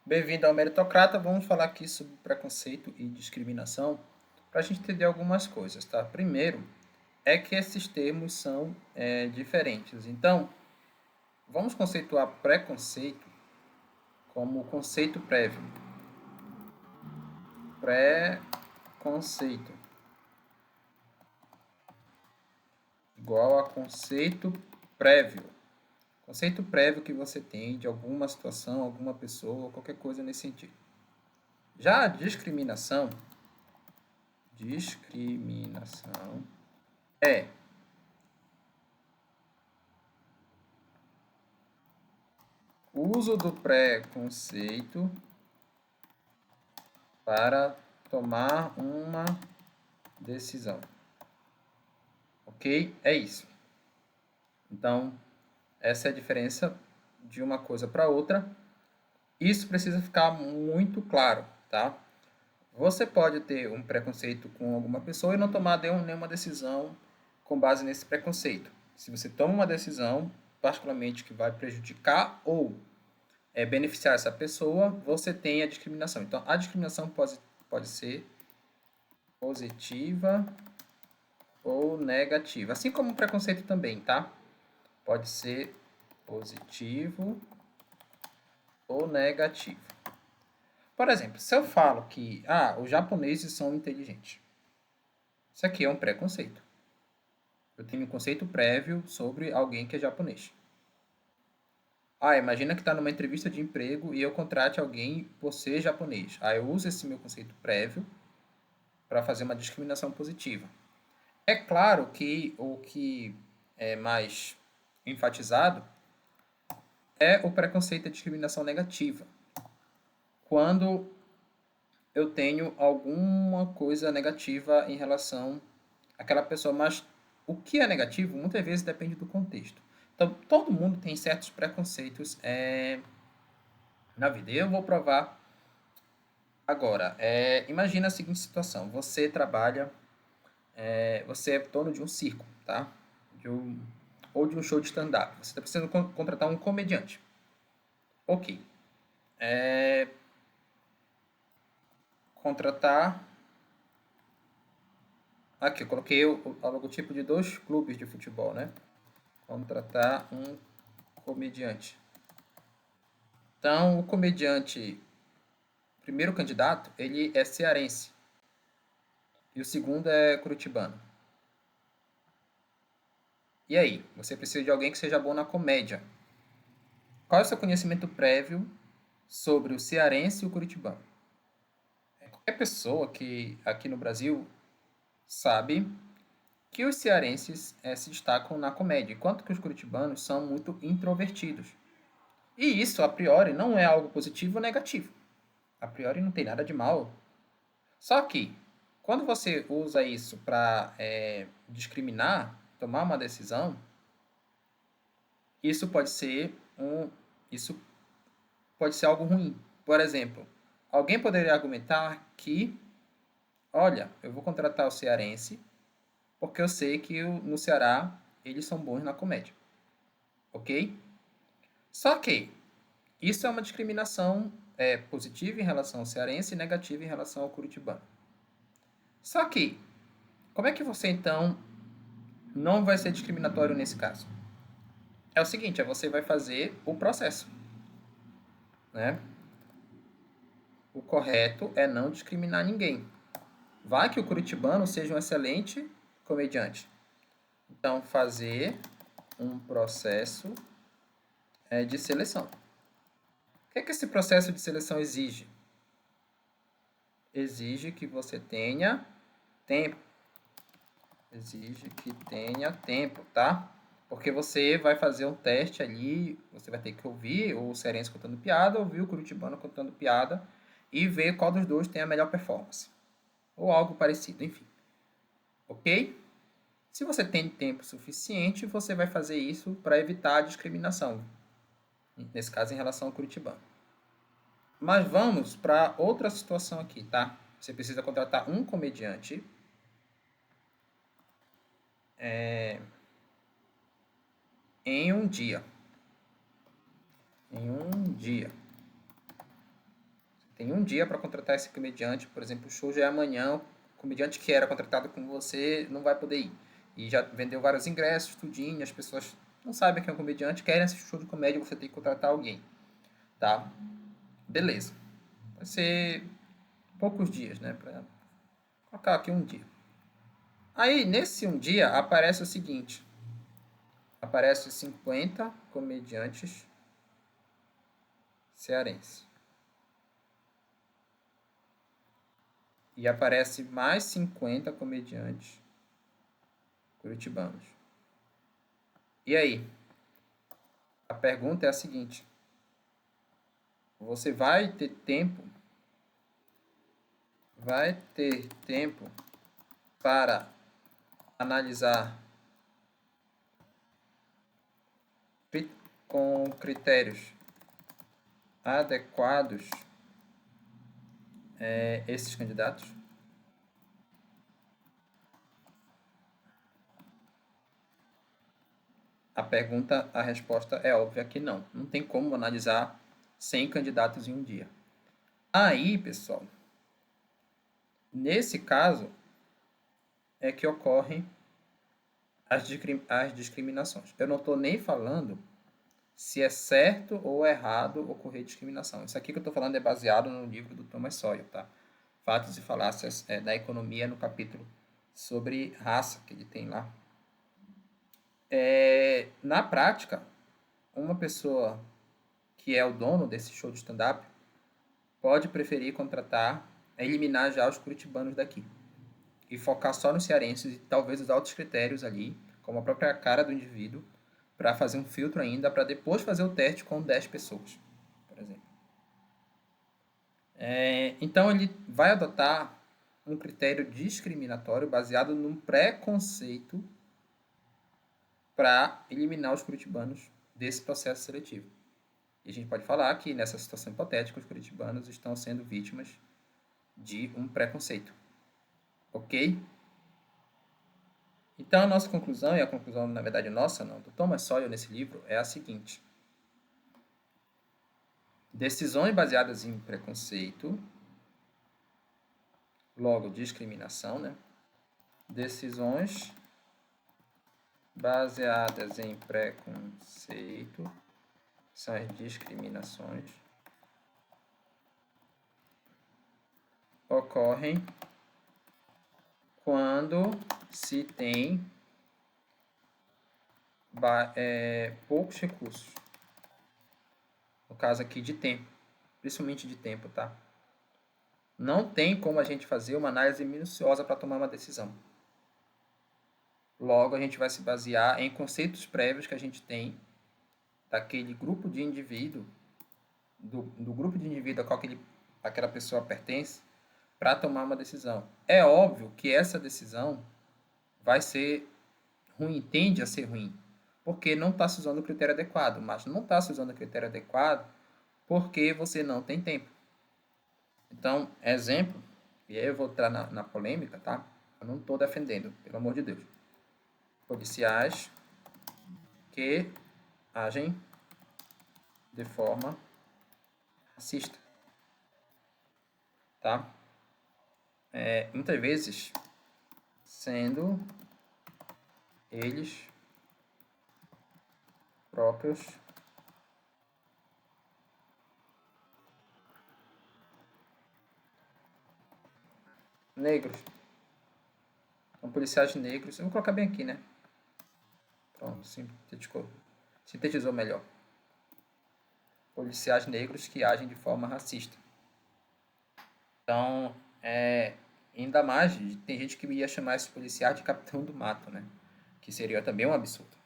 Bem-vindo ao Meritocrata. Vamos falar aqui sobre preconceito e discriminação para a gente entender algumas coisas, tá? Primeiro, é que esses termos são diferentes. Então, vamos conceituar preconceito como conceito prévio. Preconceito igual a conceito prévio. Conceito prévio que você tem de alguma situação, alguma pessoa, qualquer coisa nesse sentido. Já a discriminação é o uso do preconceito para tomar uma decisão. Ok? É isso. Então, essa é a diferença de uma coisa para outra. Isso precisa ficar muito claro, tá? Você pode ter um preconceito com alguma pessoa e não tomar nenhuma decisão com base nesse preconceito. Se você toma uma decisão, particularmente que vai prejudicar ou beneficiar essa pessoa, você tem a discriminação. Então, a discriminação pode ser positiva ou negativa. Assim como o preconceito também, tá? Pode ser positivo ou negativo. Por exemplo, se eu falo que os japoneses são inteligentes, isso aqui é um preconceito. Eu tenho um conceito prévio sobre alguém que é japonês. Imagina que está numa entrevista de emprego e eu contrate alguém por ser japonês. Eu uso esse meu conceito prévio para fazer uma discriminação positiva. É claro que o que é mais enfatizado é o preconceito e a discriminação negativa. Quando eu tenho alguma coisa negativa em relação àquela pessoa, mas o que é negativo muitas vezes depende do contexto. Então, todo mundo tem certos preconceitos na vida. E eu vou provar agora. Imagina a seguinte situação: você trabalha, você é dono de um circo, tá? Ou de um show de stand-up. Você está precisando contratar um comediante. Ok. Contratar. Aqui, eu coloquei o logotipo de 2 clubes de futebol, né? Contratar um comediante. Então, o comediante, primeiro candidato, ele é cearense. E o segundo é curitibano. E aí? Você precisa de alguém que seja bom na comédia. Qual é o seu conhecimento prévio sobre o cearense e o curitibano? Qualquer pessoa que aqui no Brasil sabe que os cearenses se destacam na comédia, enquanto que os curitibanos são muito introvertidos. E isso, a priori, não é algo positivo ou negativo. A priori não tem nada de mal. Só que, quando você usa isso para discriminar, tomar uma decisão, isso pode ser algo ruim. Por exemplo, alguém poderia argumentar que, olha, eu vou contratar o cearense porque eu sei que no Ceará eles são bons na comédia. Ok? Só que isso é uma discriminação positiva em relação ao cearense e negativa em relação ao curitibano. Só que, como é que você então não vai ser discriminatório nesse caso? É o seguinte, você vai fazer o processo, né? O correto é não discriminar ninguém. Vai que o curitibano seja um excelente comediante. Então, fazer um processo de seleção. O que é que esse processo de seleção exige? Exige que você tenha tempo. Exige que tenha tempo, tá? Porque você vai fazer um teste ali, você vai ter que ouvir o cearense contando piada, ouvir o curitibano contando piada e ver qual dos dois tem a melhor performance. Ou algo parecido, enfim. Ok? Se você tem tempo suficiente, você vai fazer isso para evitar a discriminação. Nesse caso, em relação ao curitibano. Mas vamos para outra situação aqui, tá? Você precisa contratar um comediante em um dia. Em um dia. tem um dia para contratar esse comediante, por exemplo, o show já é amanhã, o comediante que era contratado com você não vai poder ir. E já vendeu vários ingressos, tudinho, as pessoas não sabem quem é um comediante, querem assistir show de comédia, você tem que contratar alguém, tá? Beleza. Vai ser poucos dias, né? Pra colocar aqui um dia. Aí, nesse um dia, aparece o seguinte. Aparece 50 comediantes cearenses. E aparece mais 50 comediantes curitibanos. E aí? A pergunta é a seguinte: você vai ter tempo para analisar com critérios adequados esses candidatos? A resposta é óbvia que não. Não tem como analisar 100 candidatos em um dia. Aí, pessoal, nesse caso é que ocorrem as discriminações. Eu não estou nem falando se é certo ou errado ocorrer discriminação. Isso aqui que eu estou falando é baseado no livro do Thomas Sowell, tá? Fatos e Falácias da Economia, no capítulo sobre raça que ele tem lá. Na prática, uma pessoa que é o dono desse show de stand-up pode preferir eliminar já os curitibanos daqui e focar só nos cearenses e talvez usar outros critérios ali, como a própria cara do indivíduo, para fazer um filtro ainda, para depois fazer o teste com 10 pessoas, por exemplo. Então ele vai adotar um critério discriminatório baseado num preconceito para eliminar os curitibanos desse processo seletivo. E a gente pode falar que nessa situação hipotética os curitibanos estão sendo vítimas de um preconceito. Ok? Então a nossa conclusão, e a conclusão na verdade nossa não, do Thomas Sowell nesse livro, é a seguinte: decisões baseadas em preconceito, logo discriminação, né? Decisões baseadas em preconceito são as discriminações, ocorrem quando se tem poucos recursos. No caso aqui de tempo, principalmente de tempo, tá? Não tem como a gente fazer uma análise minuciosa para tomar uma decisão. Logo, a gente vai se basear em conceitos prévios que a gente tem daquele grupo de indivíduo, do grupo de indivíduo a qual aquela pessoa pertence, para tomar uma decisão. É óbvio que essa decisão vai ser ruim, tende a ser ruim, porque não está se usando o critério adequado, mas não está se usando o critério adequado porque você não tem tempo. Então, exemplo, e aí eu vou entrar na polêmica, tá? Eu não estou defendendo, pelo amor de Deus. Policiais que agem de forma racista, tá? Muitas vezes sendo eles próprios negros. São policiais negros. Eu vou colocar bem aqui, né? Pronto, sintetizou melhor. Policiais negros que agem de forma racista. Então, ainda mais, tem gente que ia chamar esses policiais de capitão do mato, né? Que seria também um absurdo.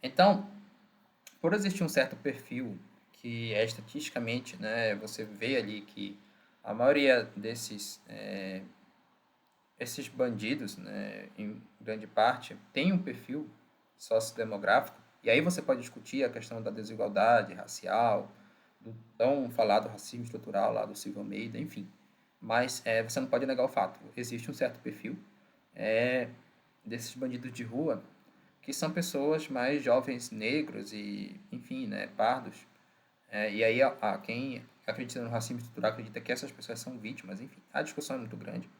Então, por existir um certo perfil que é estatisticamente, né, você vê ali que a maioria esses bandidos, né, em grande parte, tem um perfil sociodemográfico, e aí você pode discutir a questão da desigualdade racial, do tão falado racismo estrutural lá do Silvio Almeida, enfim. Mas você não pode negar o fato. Existe um certo perfil desses bandidos de rua que são pessoas mais jovens negros e, enfim, né, pardos, E aí, quem acredita no racismo estrutural acredita que essas pessoas são vítimas, enfim, a discussão é muito grande.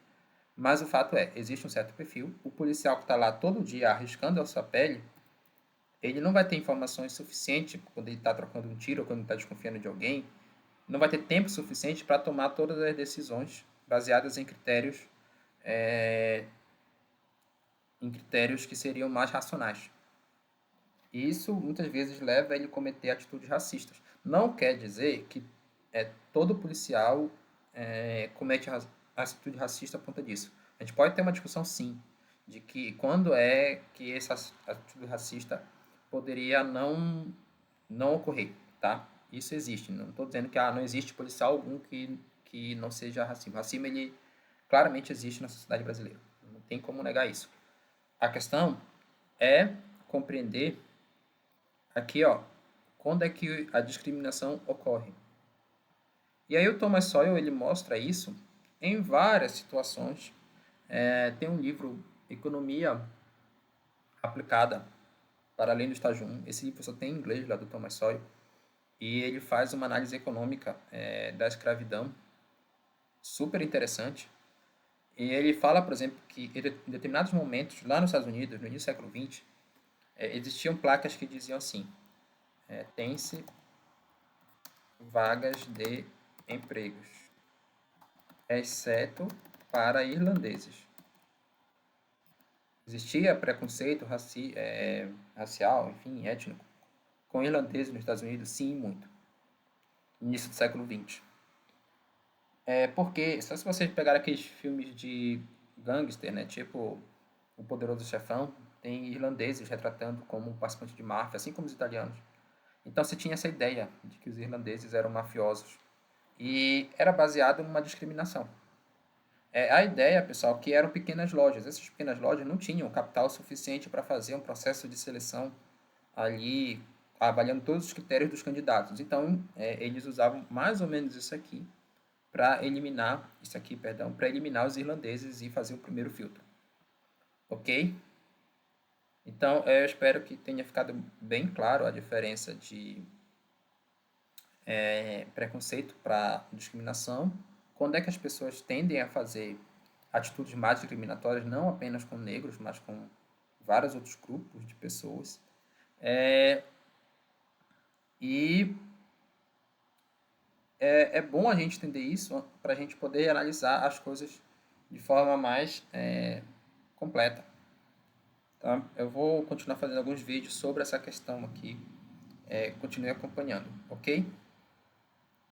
Mas o fato é, existe um certo perfil, o policial que está lá todo dia arriscando a sua pele, ele não vai ter informações suficientes quando ele está trocando um tiro ou quando ele está desconfiando de alguém, não vai ter tempo suficiente para tomar todas as decisões baseadas em critérios que seriam mais racionais. E isso muitas vezes leva a ele a cometer atitudes racistas. Não quer dizer que todo policial comete atitude racista por conta disso. A gente pode ter uma discussão, sim, de que quando é que essa atitude racista poderia não ocorrer, tá? Isso existe. Não estou dizendo que não existe policial algum que não seja racismo. O racismo, ele claramente existe na sociedade brasileira. Não tem como negar isso. A questão é compreender aqui, ó, quando é que a discriminação ocorre. E aí o Thomas Sowell, ele mostra isso em várias situações. Tem um livro, Economia Aplicada para Além do Estágio 1. Esse livro só tem em inglês, lá do Thomas Sowell. E ele faz uma análise econômica da escravidão, super interessante. E ele fala, por exemplo, que em determinados momentos, lá nos Estados Unidos, no início do século XX, existiam placas que diziam assim, tem-se vagas de empregos, exceto para irlandeses. Existia preconceito racial, enfim, étnico, com irlandeses nos Estados Unidos? Sim, muito. Início do século XX. Porque, só se vocês pegarem aqueles filmes de gangster, né, tipo O Poderoso Chefão, tem irlandeses retratando como participante de máfia, assim como os italianos. Então se tinha essa ideia de que os irlandeses eram mafiosos. E era baseado em uma discriminação. A ideia, pessoal, que eram pequenas lojas. Essas pequenas lojas não tinham capital suficiente para fazer um processo de seleção ali, avaliando todos os critérios dos candidatos. Então, eles usavam mais ou menos para eliminar os irlandeses e fazer o primeiro filtro. Ok? Então, eu espero que tenha ficado bem claro a diferença de preconceito para discriminação. Quando é que as pessoas tendem a fazer atitudes mais discriminatórias, não apenas com negros, mas com vários outros grupos de pessoas. E é bom a gente entender isso para a gente poder analisar as coisas de forma mais completa. Tá? Eu vou continuar fazendo alguns vídeos sobre essa questão aqui. Continue acompanhando, ok?